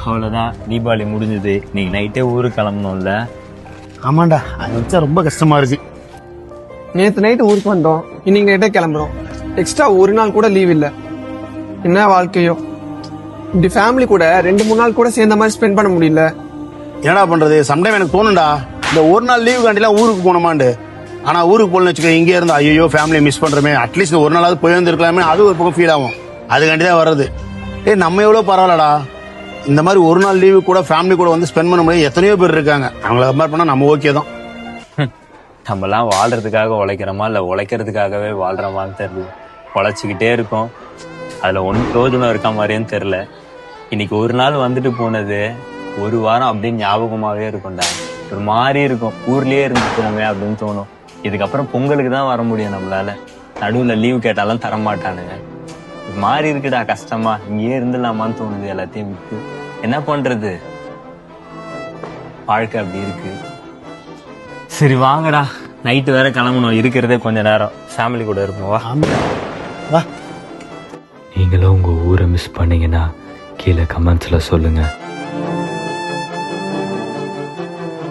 அவ்வளோதான், தீபாவளி முடிஞ்சது. இன்னைக்கு நைட்டே ஊருக்கு கிளம்பணும்ல. ஆமாண்டா, அது வச்சா ரொம்ப கஷ்டமா இருக்கு. நேத்து நைட்டு ஊருக்கு வந்தோம், இன்னைக்கு நைட்டே கிளம்புறோம். எக்ஸ்ட்ரா ஒரு நாள் கூட லீவ் இல்ல. என்ன வாழ்க்கையோ, இப்படி ஃபேமிலி கூட 2-3 நாள் கூட சேர்ந்த மாதிரி ஸ்பெண்ட் பண்ண முடியல. என்னடா பண்றது, சம்டைம் எனக்கு தோணும்டா, இந்த ஒரு நாள் லீவு காண்டிலாம் ஊருக்கு போனோமாண்டு. ஆனா ஊருக்கு போகணும்னு வச்சுக்கோ, இங்கே இருந்து ஐயோ ஃபேமிலியை மிஸ் பண்றோமே, அட்லீஸ்ட் ஒரு நாளாவது போய் வந்துருக்கலாமே, அது ஒரு பக்கம் ஃபீல் ஆகும். அதுக்காண்டி தான் வர்றது. நம்ம எவ்வளவு பரவாயில்லடா, இந்த மாதிரி ஒரு நாள் லீவு கூட ஃபேமிலி கூட வந்து ஸ்பெண்ட் பண்ண முடியாது எத்தனையோ பேர் இருக்காங்க. அவங்கள கம்பேர் பண்ணா நம்ம ஓகே தான். நம்மலாம் வாழ்றதுக்காக உழைக்கிறோமா இல்லை உழைக்கிறதுக்காகவே வாழ்றோமான்னு தெரியல. உழைச்சிக்கிட்டே இருக்கோம், அதில் ஒன்றும் பிரயோஜனம் இருக்க மாதிரியும் தெரில. இன்னைக்கு ஒரு நாள் வந்துட்டு போனது ஒரு வாரம் அப்படின்னு ஞாபகமாகவே இருக்கும்டா. ஒரு மாதிரி இருக்கும், ஊர்லேயே இருந்துட்டோமே அப்படின்னு தோணும். இதுக்கப்புறம் பொங்கலுக்கு தான் வர முடியும் நம்மளால. நடுவில் லீவு கேட்டாலும் தரமாட்டானுங்க. ஒரு மாதிரி இருக்குடா, கஷ்டமா. இங்கேயே இருந்துடலாமான்னு தோணுது எல்லாத்தையும் விட்டு. என்ன பண்றது, வாழ்க்கை அப்படி இருக்கு. சரி வாங்கடா, நைட்டு வேற கிளம்பணும். இருக்கிறதே கொஞ்ச நேரம், ஃபேமிலி கூட இருப்போம். வா வா. நீங்களும் உங்கள் ஊரை மிஸ் பண்ணீங்கன்னா கீழே கமெண்ட்ஸில் சொல்லுங்கள்.